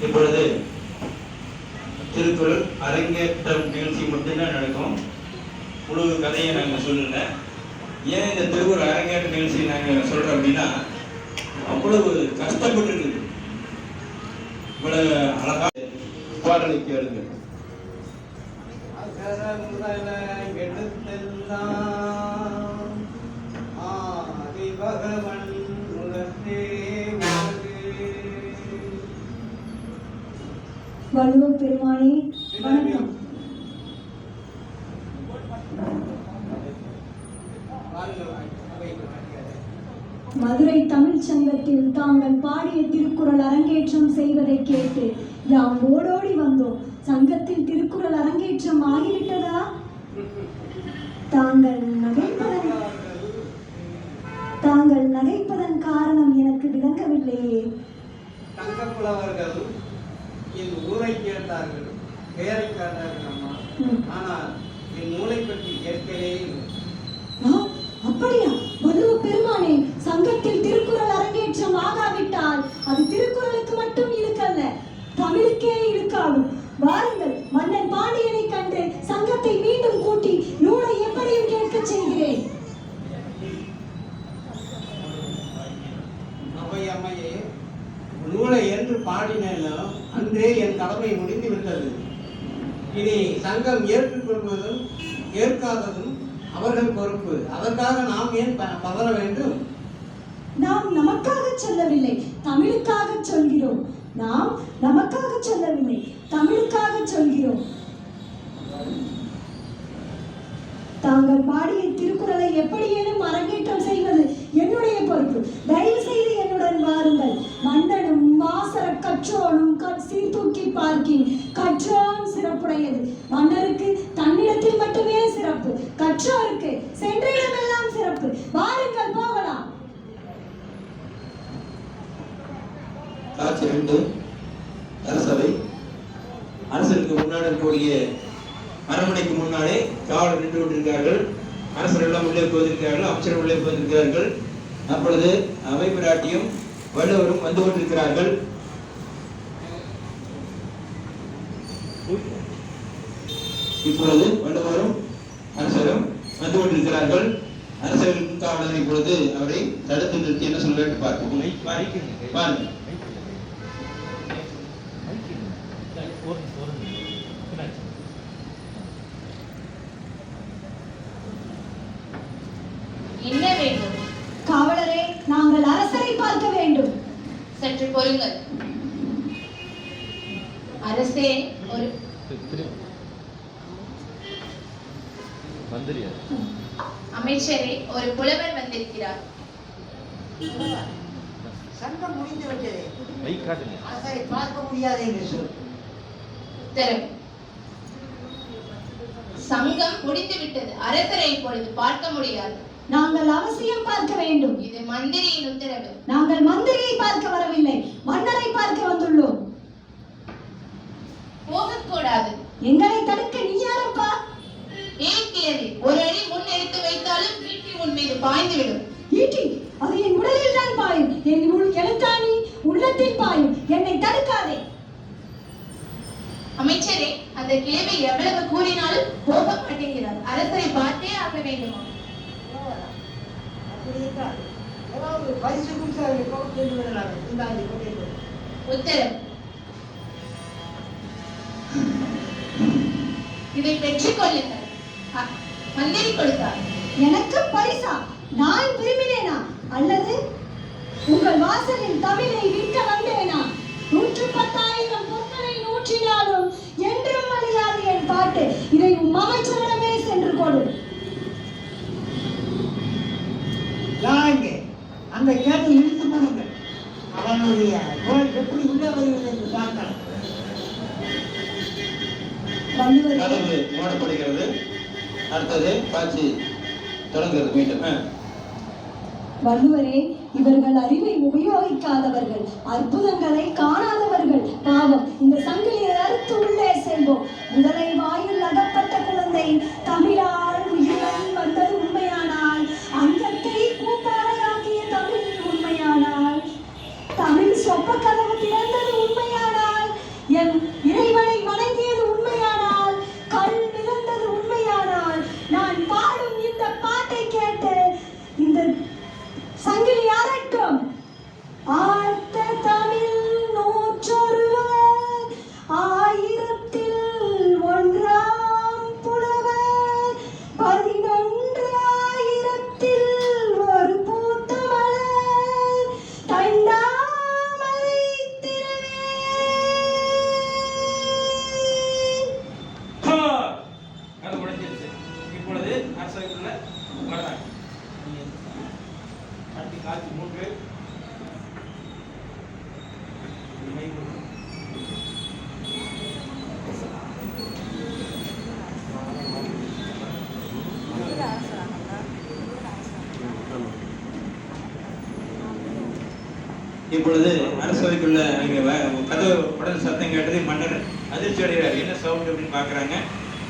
இப்பொழுது திருக்குறள் அரங்கேற்றம் நிகழ்ச்சி மட்டும்தான் நடக்கும். முழு கதையை நாங்கள் சொல்லல. ஏன் இந்த திருக்குறள் அரங்கேற்ற நிகழ்ச்சி நாங்கள் சொல்றோம் அப்படின்னா, அவ்வளவு கஷ்டப்பட்டு இருக்குது. இவ்வளவு அழகா பாடலை கேளுங்க. வள்ளுவ பெருமானே வணக்கம். மதுரை தமிழ் சங்கத்தில் தாங்கள் பாடிய திருக்குறள் அரங்கேற்றம் செய்வதை கேட்டு யாம் ஓடோடி வந்தோம். சங்கத்தில் திருக்குறள் அரங்கேற்றம் ஆகிவிட்டதா? தாங்கள் நகைப்பதன் காரணம் எனக்கு விளங்கவில்லையே. தங்கப்புலவர்கள் என் ஊரை கேட்டார்கள், பெயரை கேட்டார்கள் அம்மா. ஆனால் என் நூலை பற்றி கேட்கவே இல்லை. அப்படியா? வள்ளுவ பெருமானே, சங்கத்தில் திருக்குறள் அரங்கேற்றம் ஆகாவிட்டால் அது திருக்குறளுக்கு மட்டும் இழுக்கல்ல, தமிழுக்கே இழுக்காகும். வாருங்கள், மன்னன் பாண்டியனை கண்டு சங்கத்தை மீண்டும் கூட்டி நூலை எப்படியும் கேட்க செய்கிறேன். அம்மையே, நூலை என்று பாடினோ அன்றே என் கடமை முடிந்து விட்டது. இனி சங்கம் ஏற்றுக்கொள்வதும் ஏற்காததும் அவர்கள் பொறுப்பு. அதற்காக நாம் ஏன் பதற வேண்டும்? நாம் நமக்காக சொல்லவில்லை, தமிழுக்காக சொல்கிறோம். நாம் நமக்காக சொல்லவில்லை, தமிழுக்காக சொல்கிறோம். தாங்கள் பாடிய திருக்குறளை எப்படியேனும் அரங்கேற்றம் செய்வது என்னுடைய பொறுப்பு. தயவு செய்து என்னுடன் வாருங்கள். மன்னனும் மாசர கற்றோனும் சீர்தூக்கி பார்க்கின். கற்றோன் சிறப்புடையது. மன்னருக்கு தன்னிடத்தில் மட்டுமே சிறப்பு, கற்றோருக்கு சென்ற இடமெல்லாம் சிறப்பு. வாருங்கள், போகலாம். காட்சி 2. அரசவை. அரசருக்கு முன்னாடி இருக்கக்கூடிய அரண்மனைக்கு முன்னாலே காவலர் நின்று கொண்டிருக்கிறார்கள். அரசர் எல்லாம் உள்ளே போயிருக்கிறார்கள், அமைச்சர் உள்ளே போயிருக்கிறார்கள். அப்பொழுது அவை பிராட்டியும் வள்ளுவரும் வந்து கொண்டிருக்கிறார்கள். இப்பொழுது வள்ளுவரும் அரசரும் வந்து கொண்டிருக்கிறார்கள். அரசருக்கு காவலர் இப்பொழுது அவரை தடுத்து நிறுத்தி என்ன சொல்ல வேண்டும் பார்ப்போம். பாருங்க. என்ன வேண்டும்? காவலரே, நாங்கள் அரசரை பார்க்க வேண்டும். சற்று பொறுங்கள். அரசே, ஒரு அமைச்சரே, ஒரு புலவர் வந்திருக்கிறார். சங்கம் முடிந்து விட்டது, அரசரை பார்க்க முடியாது என்று சொல். உத்தரவு. சங்கம் முடிந்து விட்டது, அரசரை இப்பொழுது பார்க்க முடியாது. நாங்கள் அவசியம் பார்க்க வேண்டும். இது மந்திரியின் உத்தரவு. நாங்கள் மந்திரியை பார்க்க வரவில்லை, மன்னரை பார்க்க வந்துள்ளோம். போகக்கூடாது. எங்களை தடுக்க நீ யாரப்பா? ஏன் கேள்வி? ஒரு அடி முன் எடுத்து வைத்தாலும் ஈட்டி உன் மீது பாய்ந்துவிடும். ஈட்டி? அது என் உடலில் தான் பாயும். என் எழுத்தாணி உள்ளத்தில் பாயும். என்னை தடுக்காதே. அமைச்சரே, அந்த கிழவி எவ்வளவு கூறினாலும் போக மாட்டேங்கிறார். அரசரை பார்த்தே ஆக வேண்டுமா? பரிசு உத்தரவு. இதை பெற்றுக் கொள்ளுங்கள். மந்திரி கொடுத்தார். எனக்கு பரிசா? நான் விரும்பினேனா? அல்லது உங்கள் வாசலில் தமிழை விற்க வந்தேனா? 110,000 பொற்களை நூற்றினாலும் என்றும் அழியாது என் பாட்டு. இதை அமைச்சரிடமே சென்று கொடு. அங்க கேட்டு இழுத்து போடுங்க. அவனுடைய நோய் எப்படி உள்ளே வருகிறது என்று பார்க்கலாம். கதவு மூடப்படுகிறது. அடுத்தது காட்சி தொடங்குகிறது மீண்டும். வள்ளுவரே, இவர்கள் அறிவை உபயோகிக்காதவர்கள், அற்புதங்களை காணாதவர்கள். பாவம், இந்த சங்கிலியை அறுத்து உள்ளே செல்வோம். முதலை வாயில் அகப்பட்ட குழந்தை தமிழால் உயிருடன் வந்தது உண்மையானால், அங்கத்தை கூப்பாளையாக்கிய தமிழ் உண்மையானால், தமிழ் சொப்ப கதவு திறந்தது உண்மையானால், இப்பொழுது அரசவைக்குள்ள அங்கே கதவு உடல் சத்தம் கேட்டது மன்னர் அதிர்ச்சி அடைகிறார். என்ன சவுண்ட் அப்படின்னு பார்க்குறாங்க.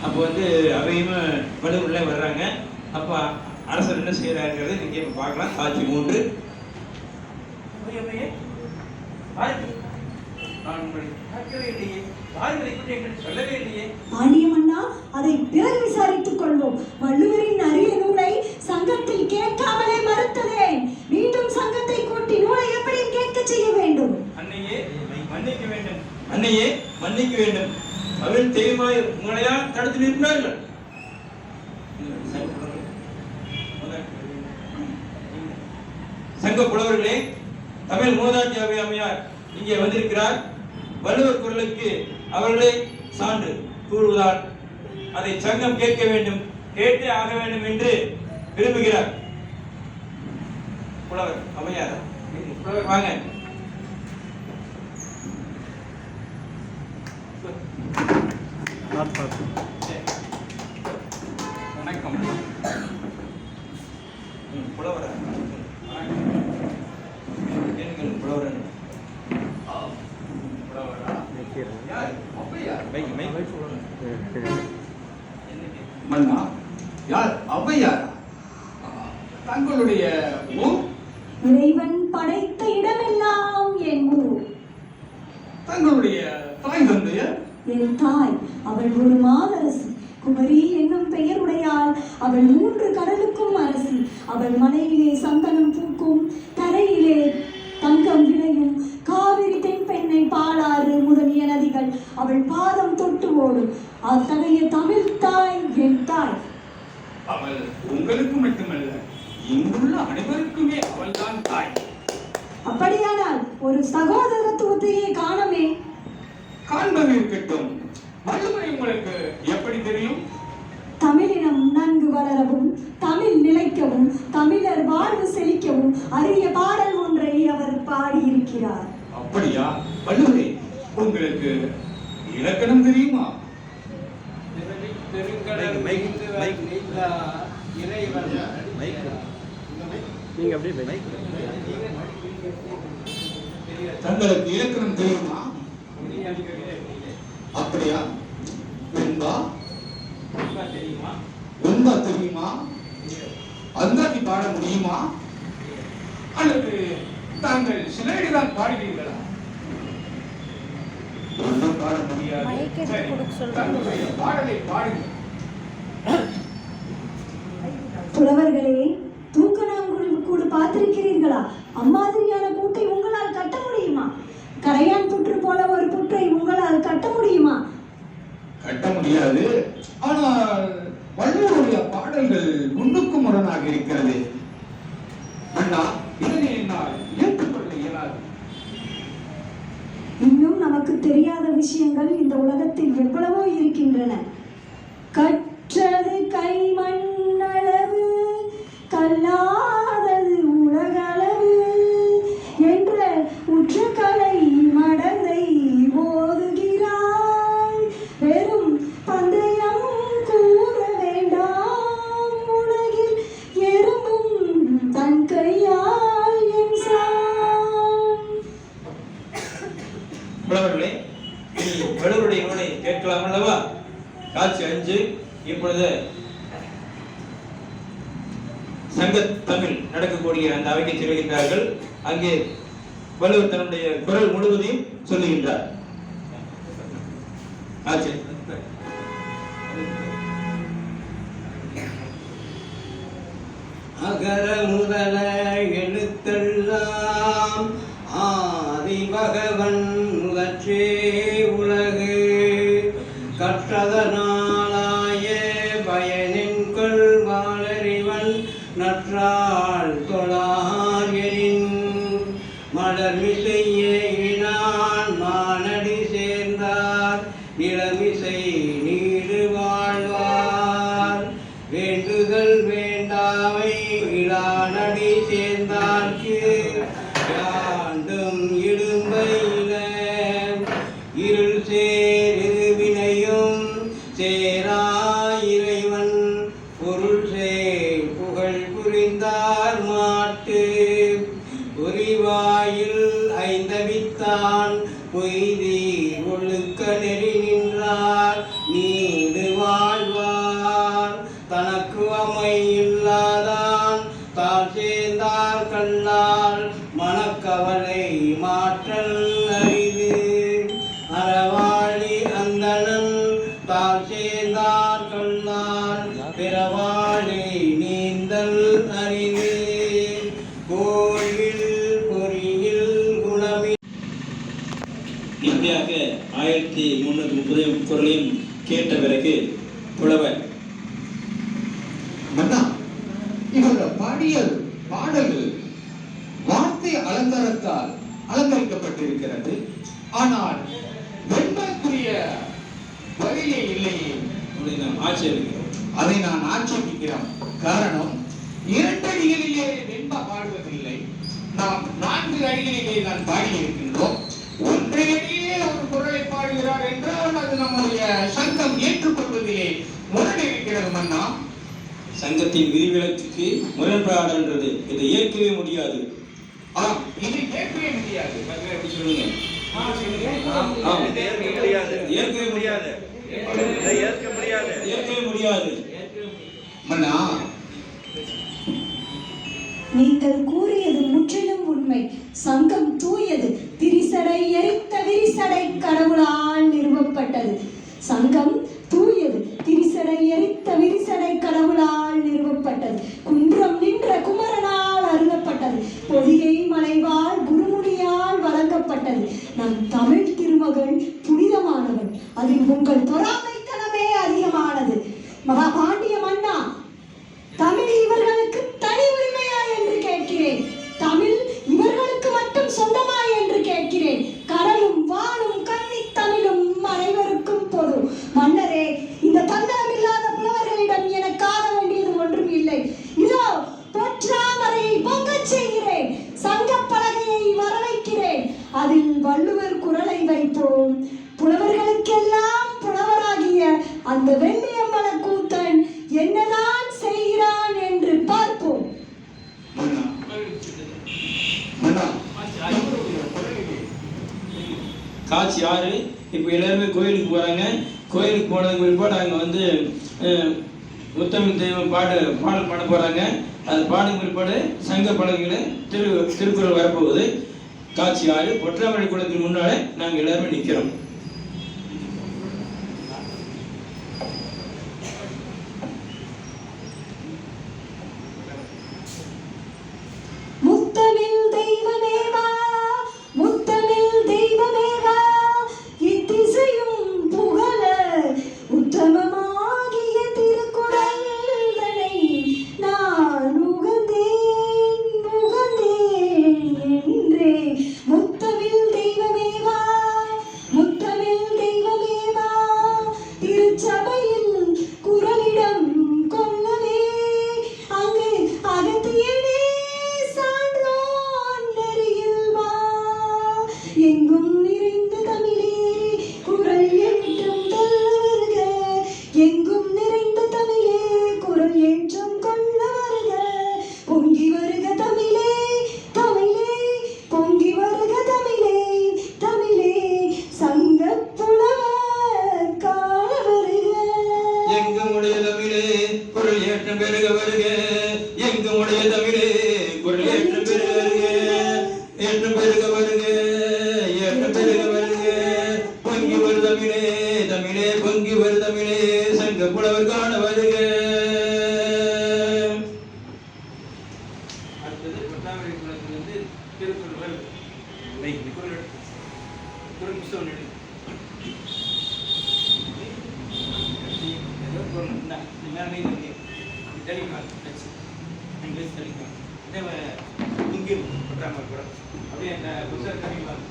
அப்போ வந்து அவையும் வலுவுள்ள வர்றாங்க. அப்போ அரசர் என்ன செய்கிறாருங்கிறது நீங்கள் இப்போ பார்க்கலாம். காட்சி 3. பாண்டியமன்னா, அதை பிறகு விசாரித்துக் கொள்வோம். வள்ளுவரின் அரிய நூலை சங்கத்தில் கேட்காமலே மறுத்ததேன். மீண்டும் சங்கத்தை கூட்டி நூலை எப்படி கேட்க செய்ய வேண்டும்? அன்னையே மன்னிக்க வேண்டும், அன்னையே மன்னிக்க வேண்டும். அவள் தெய்வமாய் உங்களையா தடுத்து நிற்கிறார்கள். சங்க புலவர்களே, தமிழ் மூதாட்டி அவையாமையார் இங்கே வந்திருக்கிறார். வள்ளுவர் குரலுக்கு அவர்களே சான்று கூறுவதால் அதை சங்கம் கேட்க வேண்டும், கேட்டே ஆக வேண்டும் என்று விரும்புகிறார். புலவர் அவையார், புலவர் வாங்க. வணக்கம். புலவர புலவரன் மன்னா, யார் ஔவையார்? தங்களுடைய ஊர்? இறைவன் படைத்த இடமெல்லாம் என் ஊர். தங்களுடைய தாய் தந்தையர்? என் தாய், அவள் ஒரு மாதரசி. குமரி என்னும் பெயர் உடையாள். அவள் 3 கடலுக்கும் அரசி. அவள் மலையிலே சந்தனம் பூக்கும், தரையிலே தங்கம் விளையும். காவிரி, தென்பெண்ணை, பாலாறு முதலிய நதிகள் அவள் பாதம் தொட்டு ஓடும். அத்தகைய தமிழ் தாய் என் தாய். அவள் உங்களுக்கு மட்டுமல்ல, இங்குள்ள அனைவருக்குமே அவள் தான் தாய். அப்படியானால் ஒரு சகோதரத்துவத்தையே காணமே. காண்பது இருக்கட்டும், வள்ளுவரை உங்களுக்கு எப்படி தெரியும்? தமிழினம் நன்கு வளரவும், தமிழ் நிலைக்கவும், தமிழர் வாழ்வு செழிக்கவும் அரிய பாடல் ஒன்றை அவர் பாடியிருக்கிறார். அப்படியா? வள்ளுவரே, உங்களுக்கு இலக்கணம் தெரியுமா? தங்களுக்கு இலக்கணம் தெரியுமா? அப்படியா? வெண்பா தெரியுமா? வெண்பா தெரியுமா? அந்தாதி பாட முடியுமா? அல்லது தாங்கள் சிலையில்தான் பாடுவீர்களா? ஒன்றும் பாட முடியாது. சரி, தங்களுடைய பாடலை பாடுங்கள். புலவர்களே, தூக்கணாங்குருவி கூடு பார்த்திருக்கிறீர்களா? அம்மாதிரியான கூட்டை உங்களால் கட்ட முடியுமா? கரையான் புற்று போல ஒரு புற்றை உங்களால் கட்ட முடியுமா? கட்ட முடியாது. ஆனால் வள்ளுவருடைய பாடல்கள் முன்னுக்கு முரணாக இருக்கிறது. அண்ணா, இதனை என்னால் ஏற்றுக்கொள்ள இயலாது. இன்னும் நமக்கு தெரியாத விஷயங்கள் இந்த உலகத்தில் எவ்வளவோ இருக்கின்றன. கற்றது கை மண்ணளவு, கல்லாதது உலகளவு என்ற உற்ற கலை மடந்தை ஓதுகிறாய். வெறும் பந்தயம் கூற வேண்டாம், உலகில் எறும்பும் தன் கையால் என் சான். புலவர்களே, இனி வள்ளுவருடைய நூலை கேட்கலாம் அல்லவா? காட்சி 5. இப்பொழுது சங்க தமிழ் நடக்கக்கூடிய அந்த அவைக்கு செல்கின்றார்கள். அங்கே வள்ளுவர் தன்னுடைய குரல் முழுவதையும் சொல்லுகின்றார். காட்சி அகர முதல எழுத்தெல்லாம் ஆதி பகவன் முதற்றே உலகு. கற்றதனாலாய பயனின்கொள் வாளறிவன் நற்றாள் தொழார் எனின். மலர்மிசை ஏகினான் மானடி சேர்ந்தார், நிலமிசை நீடு வாழ்வார். வேண்டுதல் வேண்டாமை இளானடி சேர்ந்தார்க்கு, யாண்டும் இடும்பையில இருள் சேர் இருவினையும் சேரா இறைவன் பொருள் சேர் புகழ் புரிந்தார் மாட்டு. உரிவாயில் எய்தி ஒழுக்க நெறி நின்றார் நீடு வாழ்வார். தனக்கு அமை இல்லாதான் தாழ் சேர்ந்தார் கண்ணால் மனக்கவலை மாற்றல் அரிது. அறவாழி அந்தணன் தாழ் சேர்ந்தார் கண்ணால் பிறவாழி நீந்தல் அரிது. கோயில் பொறியில் குணமி. இறுதியாக 1330 குரலையும் கேட்ட பிறகு புலவர் மன்னா, இவர்கள் பாடிய பாடல்கள் வார்த்தை அலங்காரத்தால் அலங்கரிக்கப்பட்டிருக்கிறது. ஆனால் வெண்மைக்குரிய வரியே இல்லையே. நாம் ஆட்சேபிக்கிறோம். அதை நான் ஆட்சேபிக்கிறேன். காரணம், 2 அடிகளிலே வெண்பா பாடுவதில்லை. நாம் 4 அடிகளிலே நான் பாடியிருக்கின்றோம். 1 அடியிலே ஒரு குரலை பாடுகிறார் என்றால் அது நம்முடைய சங்கம் ஏற்றுக்கொள்வதிலே முரண் இருக்கிறது மன்னா. சங்கத்தின் விதிவிலக்குக்கு முரண்பாடுன்றது இதை ஏற்கவே முடியாது. இதை ஏற்கவே முடியாது. எப்படி சொல்லுங்க? ஏற்கவே முடியாது. ஏற்கவே முடியாது. மன்னா, நீங்கள் கூறியது முற்றிலும் உண்மை. சங்கம் தூயது. திரிசடை எரித்த விரிசடை கடவுளால் நிறுவப்பட்டது. சங்கம் தூயது. திரிசடை எரித்த விரிசடை கடவுளால் நிறுவப்பட்டது. குன்றம் நின்ற குமரனால் அருளப்பட்டது. பொதிகை மலைவாள் குருமுனியால் வழங்கப்பட்டது. நம் தமிழ் திருமகள் புனிதமானவள். அதில் உங்கள் பொறாமைத்தனமே அதிகமானது. மகாபாண்டிய மன்னா, தமிழ் இவர்களுக்கு தனி உரிமையா என்று கேட்கிறேன். தமிழ் இவர்களுக்கு மட்டும் சொந்தமா என்று கேட்கிறேன். கடலும் வானும் கன்னி தமிழும் அனைவருக்கும் பொது. மன்னரே, இந்த தன்னலம் இல்லாத புலவர்களிடம் எனக்காக வேண்டியது ஒன்றும் இல்லை. இதோ பொற்றாமரையை பொங்கச் செய்கிறேன். சங்க பலகையை வரவைக்கிறேன். அதில் வள்ளுவர் குரலை வைப்போம். புலவர்களுக்கெல்லாம் புலவராகிய அந்த வெள்ளியம்பல கூத்தன் என்னதான் செய்கிறான் என்று பார்ப்போம். காட்சி 6. இப்போ எல்லாருமே கோயிலுக்கு போறாங்க. கோயிலுக்கு போனதுக்கு பிற்பாடு அங்கே வந்து உத்தம தெய்வம் பாடல் பாட போறாங்க. அது பாடும் பிற்பாடு சங்க பலகைகளை திருக்குறள் வரப்போகுது. காட்சி 6. பொற்றாமரை குளத்தின் முன்னாலே நாங்கள் எல்லாருமே நிற்கிறோம். முத்தமிழ் தெய்வமேவா, முத்தமிழ் தெய்வமேவா, இத்திசையும் புகழ உத்தமமாகிய திருக்குறளை நான் உகந்தேன் என்றே. முத்தமிழ் தெய்வமேவா, முத்தமிழ் தெய்வமேவா, திருச்சபையில் குரலிடம் கொள்ளவே அங்கு அகத்தியனே சான்றோன் நெறியில் வா. எங்கும் நிறைந்த தமிழே குரல் ஏற்றம் கொள்ள வருக. எங்கும் நிறைந்த தமிழே குரல் ஏற்றம் கொள்ள வருக. பொங்கி வருக தமிழே, தமிழே பொங்கி வருக தமிழே, தமிழே சங்க புலவர் காண வருக. எங்கமுடைய தமிழே குரல் ஏற்றம் பெருக வருக. எங்கமுடைய தமிழே குரல் ஏற்றம் பெருக வருக. ஏற்றம் பெருக வருக. ஏற்றம் பெருக வருக. பொங்கி வரு தமிழே, தமிழே பொங்கி வரு தமிழே சங்க புலவர் காண வருக. அடுத்தது பொற்றாமரை குளத்திலிருந்து திருக்குறள் குரல் புஸ்தகம் எழுது. அப்படியே அந்த புத்தகம்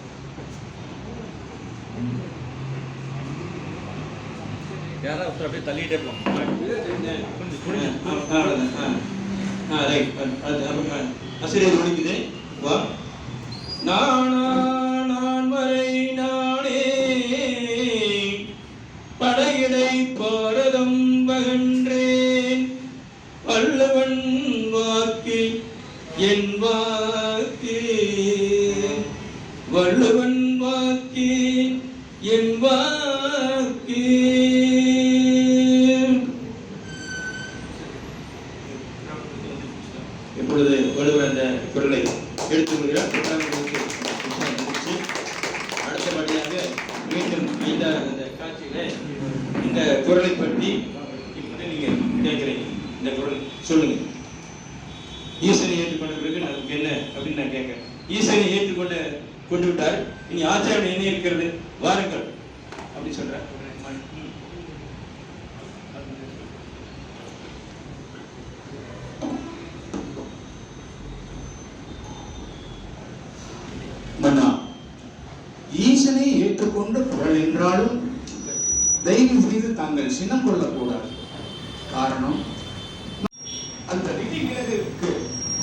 யாரா ஒருத்தர் அப்படியே தள்ளிட்டே போங்க. ஆசிரியர் முடிக்குது. வா நான் வரை நானே படையிடை பாரதம் வகன்றேன். வல்லவன் வாக்கு என் வாக்கு, வல்லவன் வாக்கு என் வாக்கு. இப்பொழுது வள்ளுவர் அந்த குரலை எடுத்துக்கொள்கிறார். அடுத்தபடியாக மீண்டும் ஐந்தாவது அந்த காட்சியில இந்த குரலை பற்றி இப்ப நீங்க கேட்கிறீங்க. இந்த குரல் சொல்லுங்க. ஈசனை ஏற்றுக்கொண்ட பிறகு நமக்கு என்ன அப்படின்னு நான் கேட்கிறேன். ஈசனை கொண்டு விட்டார், இனி ஆச்சாரம் என்ன இருக்கிறது, வாருங்கள் அப்படி சொல்ற. மன்னா, ஈசனை ஏற்றுக்கொண்ட குரல் என்றாலும் தயவு செய்து தாங்கள் சினம் கொள்ளக்கூடாது. காரணம், அந்த விதி விலகிற்கு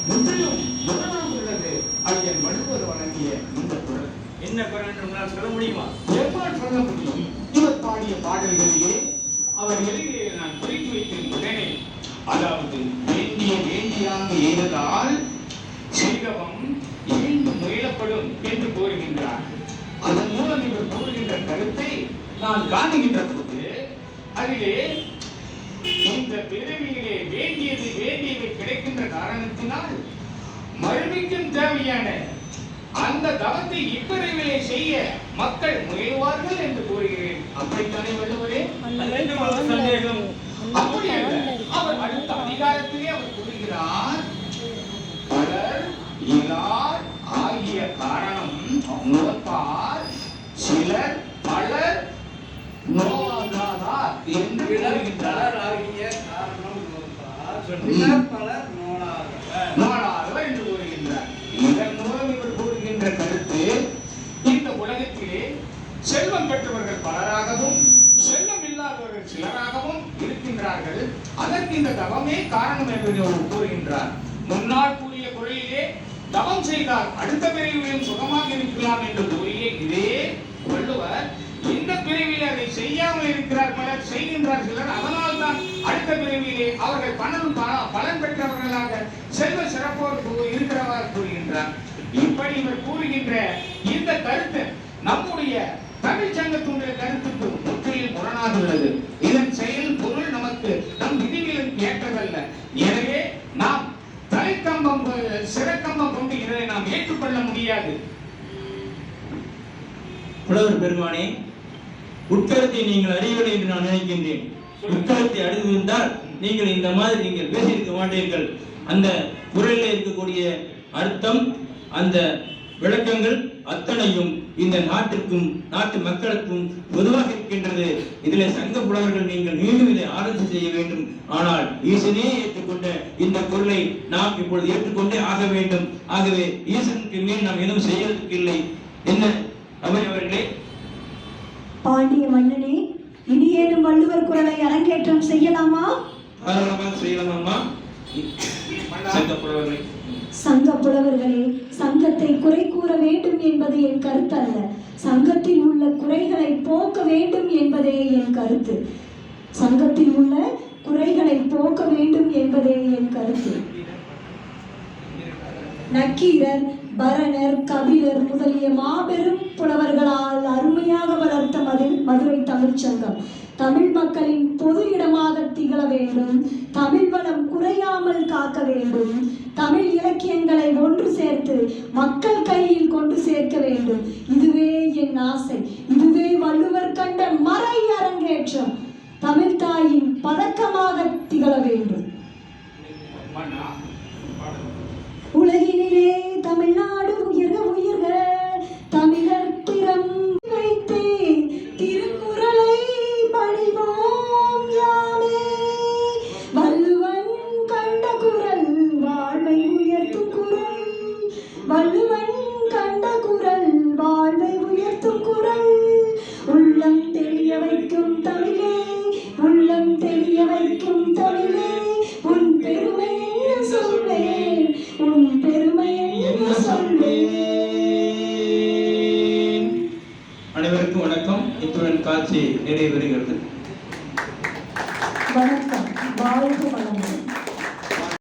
முற்றிலும் முரணாக உள்ளது ஐயன் வள்ளுவர் வழங்கிய இந்த குரல். என்ன குரல் என்று உங்களால் சொல்ல முடியுமா? எவ்வாறு சொல்ல முடியும்? இவர் பாடிய பாடல்களிலே அவர் எழுதிய நான் குறித்து வைத்தேன் உடனே, அதாவது வேண்டியாக எய்ததால் செய்தவம் இழிந்து முயலப்படும் என்று கூறுகின்றார். அதன் மூலம் இவர் கூறுகின்ற கருத்தை நான் காணுகின்ற போது அதிலே இந்த பிறவியிலே வேண்டியது கிடைக்கின்ற காரணத்தினால் மறுமைக்கும் தேவையான அந்த தவத்தை இப்பிறவிலே செய்ய மக்கள் முயல்வார்கள் என்று கூறுகிறேன். அப்படித்தானே வள்ளுவரே? சந்தேகம் அப்படி அல்ல. அவர் அடுத்த அதிகாரத்திலே அவர் கூறுகிறார், பலர் இலார் ஆகிய காரணம் நோப்பார், சிலர் பலர் நோவாதார் என்று கூறுகின்றார். ஆகிய காரணம் பலர் நோடாதவர் என்று கூறுகின்றார். இதன் மூலம் இவர் கூறுகின்ற கருத்து, இந்த உலகத்திலே செல்வம் பெற்றவர்கள் பலராகவும் செல்வம் இல்லாதவர்கள் சிலராகவும் இருக்கின்றார்கள். அதற்கு இந்த தவமே காரணம் என்று அவர் கூறுகின்றார். முன்னால் கூறிய குரலிலே தவம் செய்தால் அடுத்த பிறவியிலும் சுகமாக இருக்கலாம் என்று கூறிய இதே வள்ளுவர் இந்த பிறவிலே அதை செய்யாமல் இருக்கிறார் பலர், செய்கின்றார் சிலர். அதனால் தான் அடுத்த பிறவியிலே அவர்கள் பலன் பெற்றவர்களாக செல்வ சிறப்போடு இருக்கிறவர் கூறுகின்றார். இப்படி இவர் கூறுகின்ற இந்த கருத்து நம்முடைய தமிழ் சங்கத்தினுடைய கருத்துக்கு முற்றிலும் முரணாக உள்ளது. இதன் செயல் பொருள் நமக்கு நம் விதிகளுக்கு ஏற்றதல்ல. எனவே நாம் தலைக்கம்பம் சிறக்கம்பம் கொண்டு இதை நாம் ஏற்றுக்கொள்ள முடியாது. புலவர் பெருமானே, உட்கருத்தை நீங்கள் அறியவில்லை என்று நான் நினைக்கின்றேன். உட்கருத்தை அறிந்திருந்தால் நீங்கள் இந்த மாதிரி நீங்கள் பேசியிருக்க மாட்டீர்கள். அந்த குரலில் இருக்கக்கூடிய அர்த்தம், அந்த விளக்கங்கள் அத்தனையும் இந்த நாட்டிற்கும் நாட்டு மக்களுக்கும் பொதுவாக இருக்கின்றது. இதில் சங்க புலவர்கள் நீங்கள் மீண்டும் இதை ஆராய்ச்சி செய்ய வேண்டும். ஆனால் ஈசனே ஏற்றுக்கொண்ட இந்த பொருளை நாம் இப்பொழுது ஏற்றுக்கொண்டே ஆக வேண்டும். ஆகவே ஈசனுக்கு மேல் நாம் எதுவும் செய்வதற்கு இல்லை. என்ன அவர்களே? பாண்டிய மன்னனே, இனியேனும் வள்ளுவர் குரலை அரங்கேற்றம் செய்யலாமா? செய்யலாமா? சங்க புலவர்களே, சங்கத்தை குறை கூற வேண்டும் என்பது என் கருத்து அல்ல. சங்கத்தில் உள்ள குறைகளை போக்க வேண்டும் என்பதே என் கருத்து. சங்கத்தில் உள்ள குறைகளை போக்க வேண்டும் என்பதே என் கருத்து. நக்கீரர், பரணர், கபிலர் முதலிய மாபெரும் புலவர்களால் அருமையாக வளர்த்த மதுரை தமிழ்ச்சங்கம் தமிழ் மக்களின் பொது இடமாக திகழ வேண்டும். தமிழ் வளம் குறையாமல் காக்க வேண்டும். தமிழ் இலக்கியங்களை ஒன்று சேர்த்து மக்கள் கையில் கொண்டு சேர்க்க வேண்டும். இதுவே என் ஆசை. இதுவே வள்ளுவர் கண்ட மறை அரங்கேற்றம் தமிழ் தாயின் பதக்கமாக திகழ வேண்டும். உலகினிலே தமிழ்நாடு உயர்க உயர்க, தமிழர் திறம் வைத்தே திருக்குறளை பணிவோம் யாமே. வள்ளுவன் கண்ட குரல் வாழ்வை உயர்த்தும் குரல். வள்ளுவன் கண்ட குரல் வாழ்வை உயர்த்தும் குரல். உள்ளம் தெரிய வைக்கும் தமிழே, உள்ளம் தெரிய வைக்கும் தமிழே, உன் பெருமை என்ன சொல்வேன், உன் பெருமை என்ன சொல்வேன். அனைவருக்கும் வணக்கம். இத்துடன் காட்சி நிறைவேறுகிறது. வணக்கம். வாழ்க வளமுடன்.